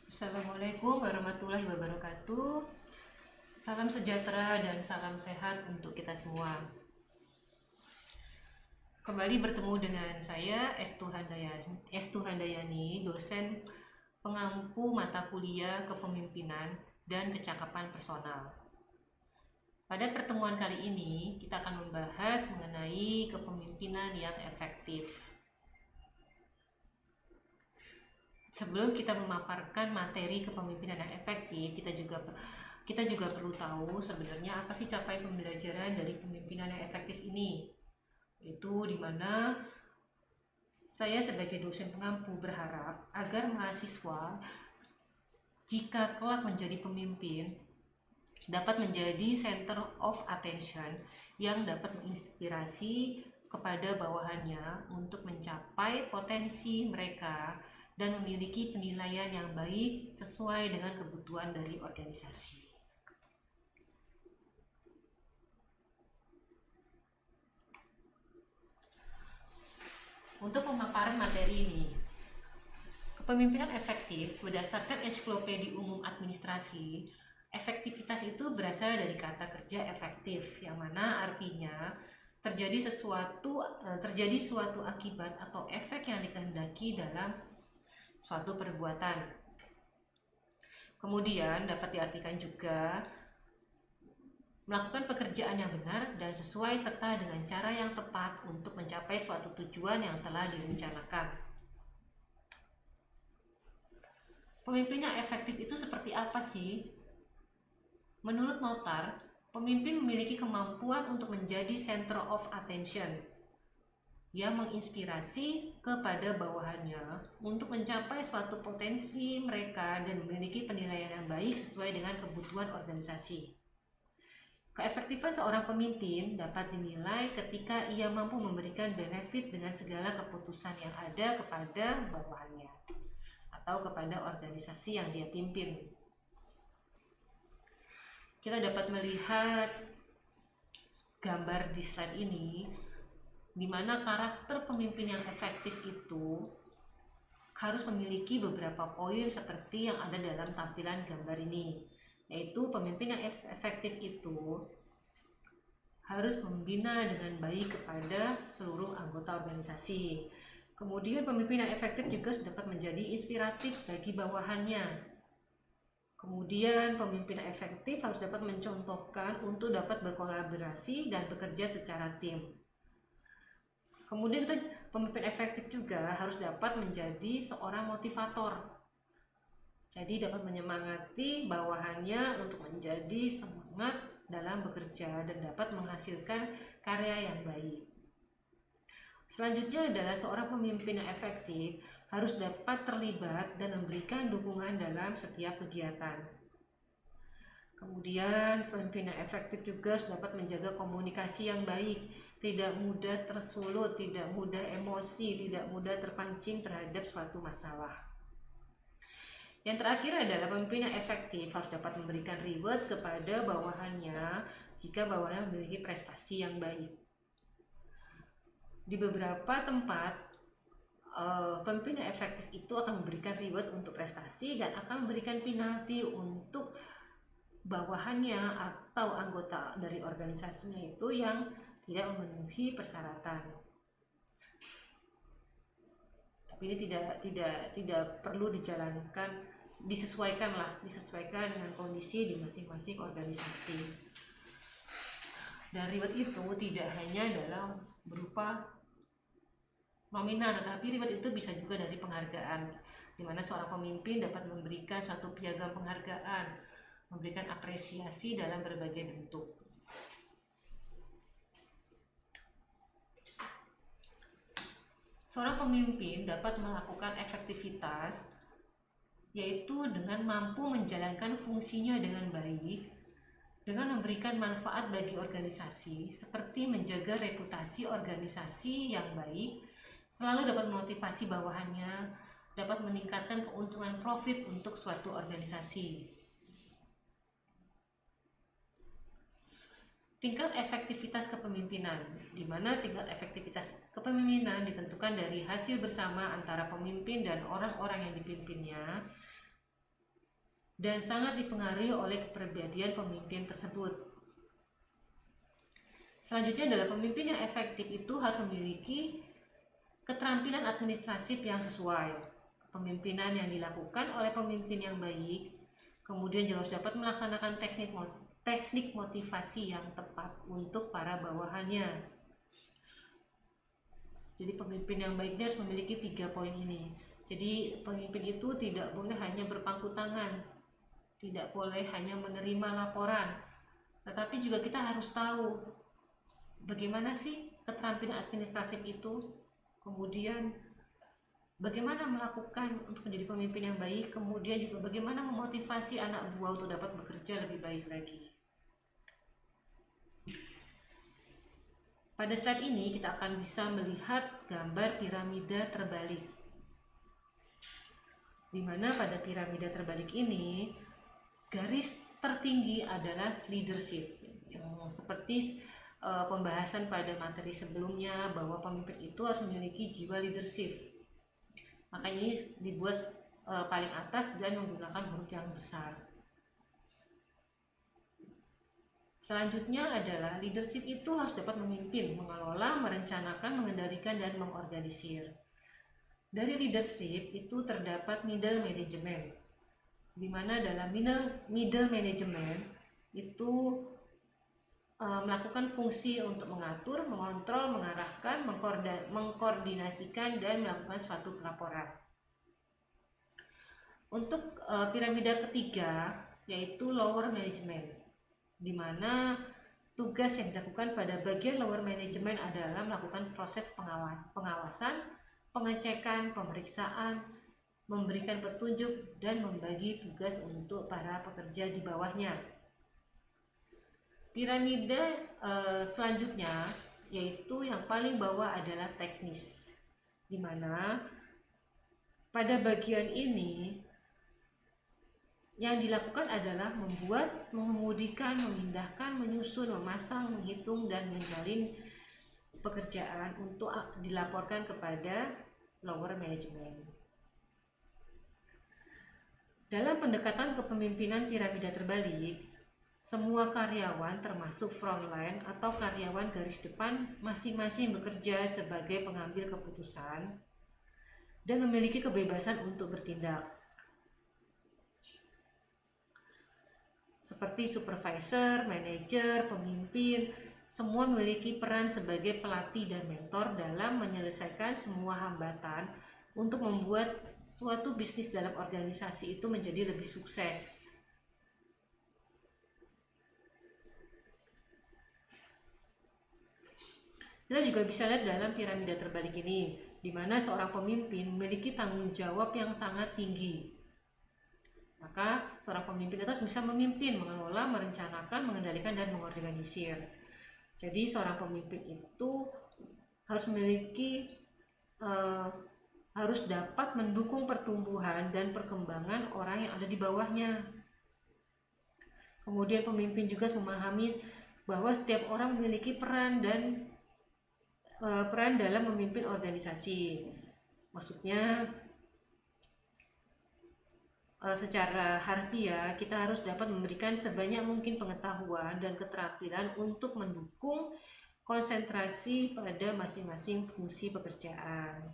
Assalamualaikum warahmatullahi wabarakatuh. Salam sejahtera dan salam sehat untuk kita semua. Kembali bertemu dengan saya Estu Handayani, dosen pengampu mata kuliah Kepemimpinan dan Kecakapan Personal. Pada pertemuan kali ini, kita akan membahas mengenai kepemimpinan yang efektif. Sebelum kita memaparkan materi kepemimpinan yang efektif, kita juga perlu tahu sebenarnya apa sih capaian pembelajaran dari pemimpinan yang efektif ini. Itu dimana saya sebagai dosen pengampu berharap agar mahasiswa jika kelak menjadi pemimpin dapat menjadi center of attention yang dapat menginspirasi kepada bawahannya untuk mencapai potensi mereka dan memiliki penilaian yang baik sesuai dengan kebutuhan dari organisasi. Untuk pemaparan materi ini, kepemimpinan efektif berdasarkan Ensiklopedia Umum Administrasi, efektivitas itu berasal dari kata kerja efektif, yang mana artinya terjadi suatu akibat atau efek yang dikehendaki dalam suatu perbuatan. Kemudian dapat diartikan juga melakukan pekerjaan yang benar dan sesuai serta dengan cara yang tepat untuk mencapai suatu tujuan yang telah direncanakan. Pemimpin yang efektif itu seperti apa sih? Menurut Notar, pemimpin memiliki kemampuan untuk menjadi center of attention yang menginspirasi kepada bawahannya untuk mencapai suatu potensi mereka dan memiliki penilaian yang baik sesuai dengan kebutuhan organisasi. Keefektifan seorang pemimpin dapat dinilai ketika ia mampu memberikan benefit dengan segala keputusan yang ada kepada bawahannya atau kepada organisasi yang dia pimpin. Kita dapat melihat gambar di slide ini, di mana karakter pemimpin yang efektif itu harus memiliki beberapa poin seperti yang ada dalam tampilan gambar ini, yaitu pemimpin yang efektif itu harus membina dengan baik kepada seluruh anggota organisasi. Kemudian pemimpin yang efektif juga dapat menjadi inspiratif bagi bawahannya. Kemudian pemimpin yang efektif harus dapat mencontohkan untuk dapat berkolaborasi dan bekerja secara tim. Kemudian pemimpin efektif juga harus dapat menjadi seorang motivator. Jadi dapat menyemangati bawahannya untuk menjadi semangat dalam bekerja dan dapat menghasilkan karya yang baik. Selanjutnya adalah seorang pemimpin yang efektif harus dapat terlibat dan memberikan dukungan dalam setiap kegiatan. Kemudian pemimpin yang efektif juga dapat menjaga komunikasi yang baik, tidak mudah tersulut, tidak mudah emosi, tidak mudah terpancing terhadap suatu masalah. Yang terakhir adalah pemimpin yang efektif harus dapat memberikan reward kepada bawahannya jika bawahannya memiliki prestasi yang baik. Di beberapa tempat, pemimpin yang efektif itu akan memberikan reward untuk prestasi dan akan memberikan penalti untuk bawahannya atau anggota dari organisasinya itu yang tidak memenuhi persyaratan. Tapi ini tidak perlu disesuaikan dengan kondisi di masing-masing organisasi. Dan reward itu tidak hanya dalam berupa nominal, tetapi reward itu bisa juga dari penghargaan, di mana seorang pemimpin dapat memberikan suatu piagam penghargaan, memberikan apresiasi dalam berbagai bentuk. Seorang pemimpin dapat melakukan efektivitas yaitu dengan mampu menjalankan fungsinya dengan baik, dengan memberikan manfaat bagi organisasi seperti menjaga reputasi organisasi yang baik, selalu dapat memotivasi bawahannya, dapat meningkatkan keuntungan profit untuk suatu organisasi. Tingkat efektivitas kepemimpinan, di mana tingkat efektivitas kepemimpinan ditentukan dari hasil bersama antara pemimpin dan orang-orang yang dipimpinnya. dan sangat dipengaruhi oleh kepribadian pemimpin tersebut. Selanjutnya adalah pemimpin yang efektif itu harus memiliki keterampilan administratif yang sesuai. Kepemimpinan yang dilakukan oleh pemimpin yang baik kemudian juga harus dapat melaksanakan teknik motivasi yang tepat untuk para bawahannya. Jadi pemimpin yang baik harus memiliki 3 poin ini. Jadi pemimpin itu tidak boleh hanya berpangku tangan, tidak boleh hanya menerima laporan, tetapi juga kita harus tahu bagaimana sih keterampilan administratif itu, kemudian bagaimana melakukan untuk menjadi pemimpin yang baik, kemudian juga bagaimana memotivasi anak buah untuk dapat bekerja lebih baik lagi. Pada slide ini kita akan bisa melihat gambar piramida terbalik, di mana pada piramida terbalik ini garis tertinggi adalah leadership, yang seperti pembahasan pada materi sebelumnya bahwa pemimpin itu harus memiliki jiwa leadership. Makanya ini dibuat paling atas dan menggunakan huruf yang besar. Selanjutnya adalah leadership itu harus dapat memimpin, mengelola, merencanakan, mengendalikan, dan mengorganisir. Dari leadership itu terdapat middle management, di mana dalam middle management itu melakukan fungsi untuk mengatur, mengontrol, mengarahkan, mengkoordinasikan, dan melakukan suatu pelaporan. Untuk piramida ketiga yaitu lower management, di mana tugas yang dilakukan pada bagian lower management adalah melakukan proses pengawasan, pengecekan, pemeriksaan, memberikan petunjuk, dan membagi tugas untuk para pekerja di bawahnya. Piramida selanjutnya yaitu yang paling bawah adalah teknis, di mana pada bagian ini yang dilakukan adalah membuat, mengemudikan, memindahkan, menyusun, memasang, menghitung, dan menjalin pekerjaan untuk dilaporkan kepada lower management. Dalam pendekatan kepemimpinan piramida terbalik, semua karyawan termasuk frontline atau karyawan garis depan masing-masing bekerja sebagai pengambil keputusan dan memiliki kebebasan untuk bertindak. Seperti supervisor, manajer, pemimpin, semua memiliki peran sebagai pelatih dan mentor dalam menyelesaikan semua hambatan untuk membuat suatu bisnis dalam organisasi itu menjadi lebih sukses. Kita juga bisa lihat dalam piramida terbalik ini, di mana seorang pemimpin memiliki tanggung jawab yang sangat tinggi. Maka seorang pemimpin itu bisa memimpin, mengelola, merencanakan, mengendalikan, dan mengorganisir. Jadi seorang pemimpin itu harus memiliki harus dapat mendukung pertumbuhan dan perkembangan orang yang ada di bawahnya. Kemudian pemimpin juga memahami bahwa setiap orang memiliki peran dalam memimpin organisasi. Maksudnya secara harfiah kita harus dapat memberikan sebanyak mungkin pengetahuan dan keterampilan untuk mendukung konsentrasi pada masing-masing fungsi pekerjaan.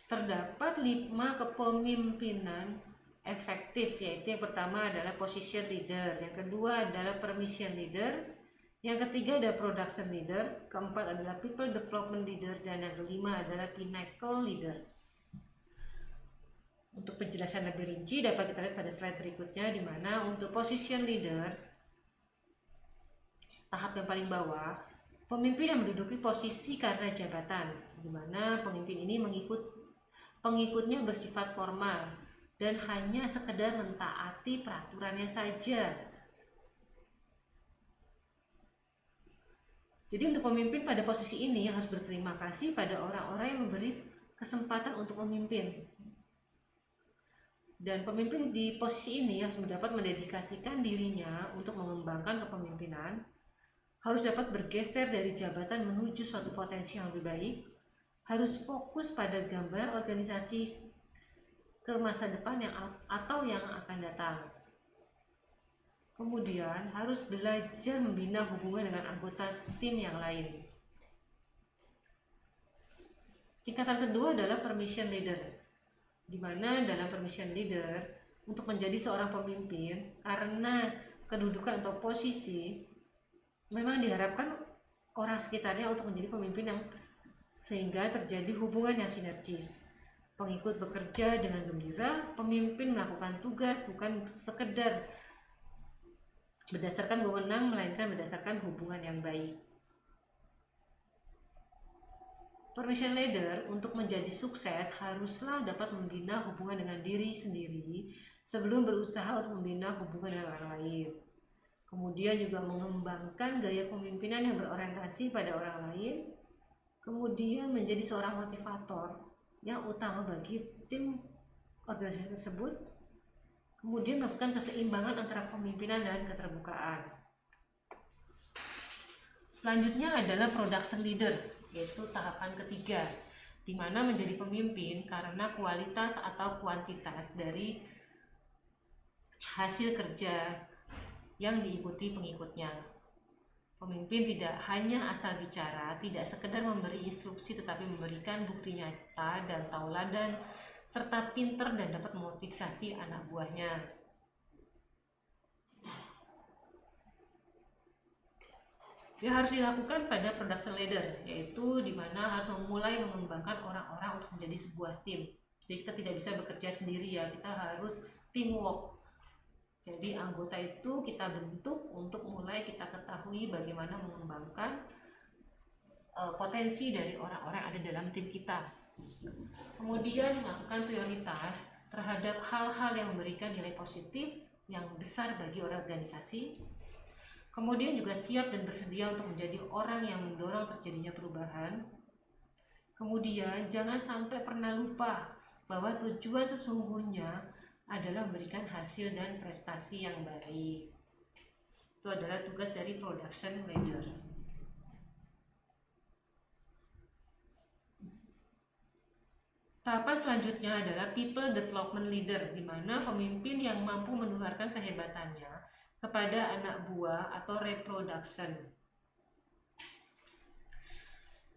Terdapat 5 kepemimpinan efektif, yaitu yang pertama adalah position leader, yang kedua adalah permission leader, yang ketiga adalah production leader, keempat adalah people development leader, dan yang kelima adalah pinnacle leader. Untuk penjelasan lebih rinci dapat kita lihat pada slide berikutnya, di mana untuk position leader, tahap yang paling bawah, pemimpin yang menduduki posisi karena jabatan, di mana pemimpin ini pengikutnya bersifat formal dan hanya sekedar mentaati peraturannya saja. Jadi untuk pemimpin pada posisi ini harus berterima kasih pada orang-orang yang memberi kesempatan untuk memimpin. Dan pemimpin di posisi ini harus dapat mendedikasikan dirinya untuk mengembangkan kepemimpinan, harus dapat bergeser dari jabatan menuju suatu potensi yang lebih baik, harus fokus pada gambaran organisasi ke masa depan atau yang akan datang. Kemudian harus belajar membina hubungan dengan anggota tim yang lain. Tingkatan kedua adalah permission leader, di mana dalam permission leader untuk menjadi seorang pemimpin karena kedudukan atau posisi memang diharapkan orang sekitarnya untuk menjadi pemimpin yang sehingga terjadi hubungan yang sinergis. Pengikut bekerja dengan gembira, pemimpin melakukan tugas bukan sekedar berdasarkan wewenang, melainkan berdasarkan hubungan yang baik. Permission leader untuk menjadi sukses haruslah dapat membina hubungan dengan diri sendiri sebelum berusaha untuk membina hubungan dengan orang lain. Kemudian juga mengembangkan gaya kepemimpinan yang berorientasi pada orang lain. Kemudian menjadi seorang motivator yang utama bagi tim organisasi tersebut. Kemudian melakukan keseimbangan antara kepemimpinan dan keterbukaan. Selanjutnya adalah production leader, yaitu tahapan ketiga, di mana menjadi pemimpin karena kualitas atau kuantitas dari hasil kerja yang diikuti pengikutnya. Pemimpin tidak hanya asal bicara, tidak sekedar memberi instruksi, tetapi memberikan bukti nyata dan tauladan, serta pinter dan dapat memotivasi anak buahnya. Yang harus dilakukan pada production leader, yaitu di mana harus memulai mengembangkan orang-orang untuk menjadi sebuah tim. Jadi kita tidak bisa bekerja sendiri ya, kita harus teamwork. Jadi anggota itu kita bentuk untuk mulai kita ketahui bagaimana mengembangkan potensi dari orang-orang yang ada dalam tim kita. Kemudian melakukan prioritas terhadap hal-hal yang memberikan nilai positif yang besar bagi organisasi. Kemudian juga siap dan bersedia untuk menjadi orang yang mendorong terjadinya perubahan. Kemudian jangan sampai pernah lupa bahwa tujuan sesungguhnya adalah memberikan hasil dan prestasi yang baik. Itu adalah tugas dari production leader. Tahapan selanjutnya adalah people development leader, di mana pemimpin yang mampu menularkan kehebatannya kepada anak buah atau reproduction.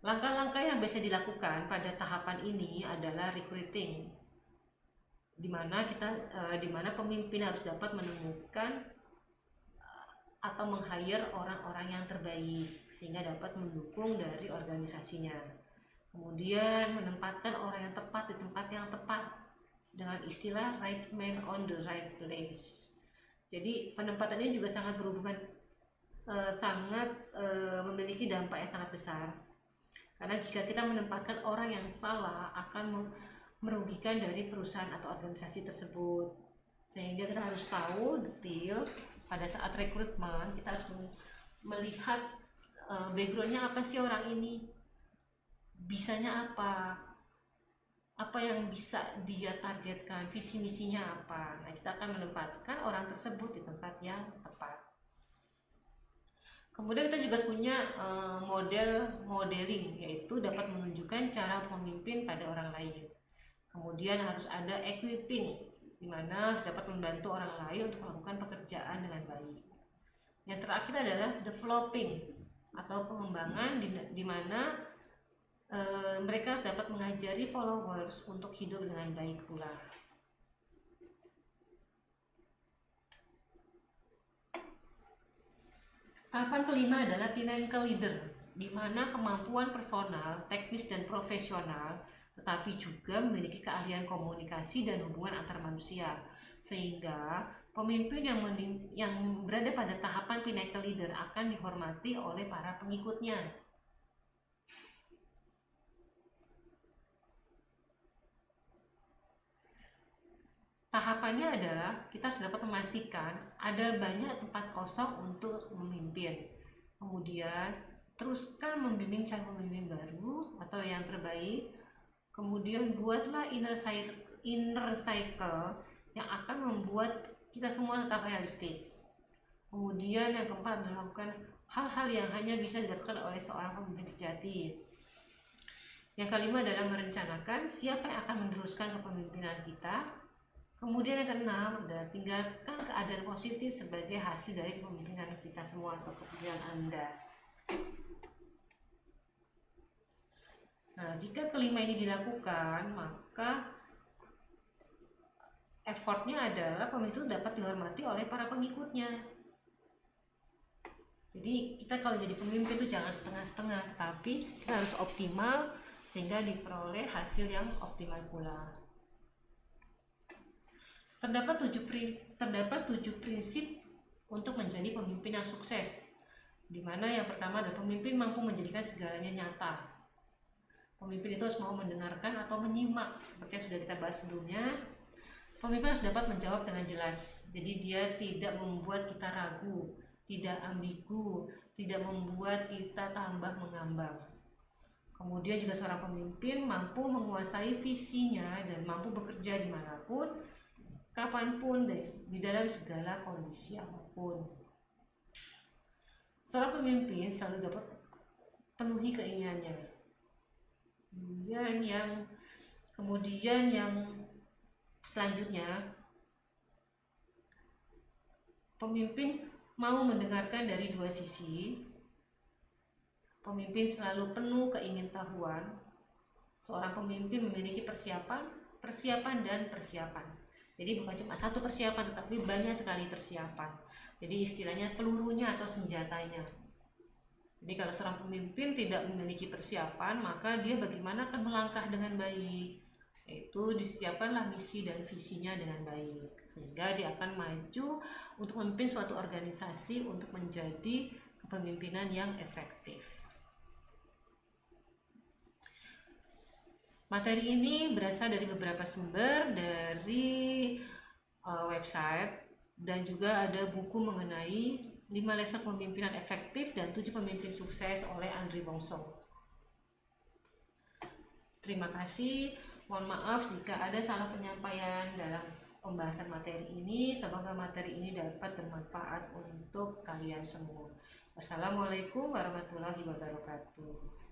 Langkah-langkah yang bisa dilakukan pada tahapan ini adalah recruiting, di mana pemimpin harus dapat menemukan atau meng-hire orang-orang yang terbaik sehingga dapat mendukung dari organisasinya. Kemudian menempatkan orang yang tepat di tempat yang tepat dengan istilah right man on the right place. Jadi penempatannya juga sangat berhubungan memiliki dampak yang sangat besar. Karena jika kita menempatkan orang yang salah akan merugikan dari perusahaan atau organisasi tersebut. Sehingga kita harus tahu detail pada saat rekrutmen, kita harus melihat backgroundnya apa sih orang ini, bisanya apa yang bisa dia targetkan, visi misinya apa. Nah, kita akan menempatkan orang tersebut di tempat yang tepat. Kemudian kita juga punya modeling, yaitu dapat menunjukkan cara memimpin pada orang lain. Kemudian harus ada equipping, di mana dapat membantu orang lain untuk melakukan pekerjaan dengan baik. Yang terakhir adalah developing atau pengembangan, di mana mereka dapat mengajari followers untuk hidup dengan baik pula. Tahapan kelima adalah pinnacle leader, di mana kemampuan personal, teknis dan profesional, tetapi juga memiliki keahlian komunikasi dan hubungan antar manusia, sehingga pemimpin yang berada pada tahapan pinnacle leader akan dihormati oleh para pengikutnya. Tahapannya adalah kita sudah dapat memastikan ada banyak tempat kosong untuk memimpin. Kemudian teruskan membimbing cara pemimpin baru atau yang terbaik. Kemudian buatlah inner cycle yang akan membuat kita semua tetap realistis. Kemudian yang keempat, melakukan hal-hal yang hanya bisa dilakukan oleh seorang pemimpin sejati. Yang kelima adalah merencanakan siapa yang akan meneruskan kepemimpinan kita. Kemudian yang keenam adalah tinggalkan keadaan positif sebagai hasil dari kepemimpinan kita semua atau kepemimpinan Anda. Nah, jika kelima ini dilakukan, maka effortnya adalah pemimpin dapat dihormati oleh para pengikutnya. Jadi kita kalau jadi pemimpin itu jangan setengah-setengah, tetapi kita harus optimal sehingga diperoleh hasil yang optimal pula. Terdapat 7 prinsip untuk menjadi pemimpin yang sukses, di mana yang pertama adalah pemimpin mampu menjadikan segalanya nyata. Pemimpin itu harus mau mendengarkan atau menyimak, seperti yang sudah kita bahas sebelumnya. Pemimpin harus dapat menjawab dengan jelas, jadi dia tidak membuat kita ragu, tidak ambigu, tidak membuat kita tambah mengambang. Kemudian juga seorang pemimpin mampu menguasai visinya dan mampu bekerja dimanapun, kapanpun, di dalam segala kondisi apapun. Seorang pemimpin selalu dapat penuhi keinginannya. Kemudian yang selanjutnya, pemimpin mau mendengarkan dari dua sisi. Pemimpin selalu penuh keingintahuan. Seorang pemimpin memiliki persiapan dan persiapan. Jadi bukan cuma satu persiapan, tetapi banyak sekali persiapan. Jadi istilahnya pelurunya atau senjatanya. Jadi kalau seorang pemimpin tidak memiliki persiapan, maka dia bagaimana akan melangkah dengan baik? Yaitu disiapkanlah misi dan visinya dengan baik, sehingga dia akan maju untuk memimpin suatu organisasi untuk menjadi kepemimpinan yang efektif. Materi ini berasal dari beberapa sumber, dari website, dan juga ada buku mengenai 5 level kepemimpinan efektif dan 7 pemimpin sukses oleh Andri Bongsong. Terima kasih. Mohon maaf jika ada salah penyampaian dalam pembahasan materi ini. Semoga materi ini dapat bermanfaat untuk kalian semua. Wassalamualaikum warahmatullahi wabarakatuh.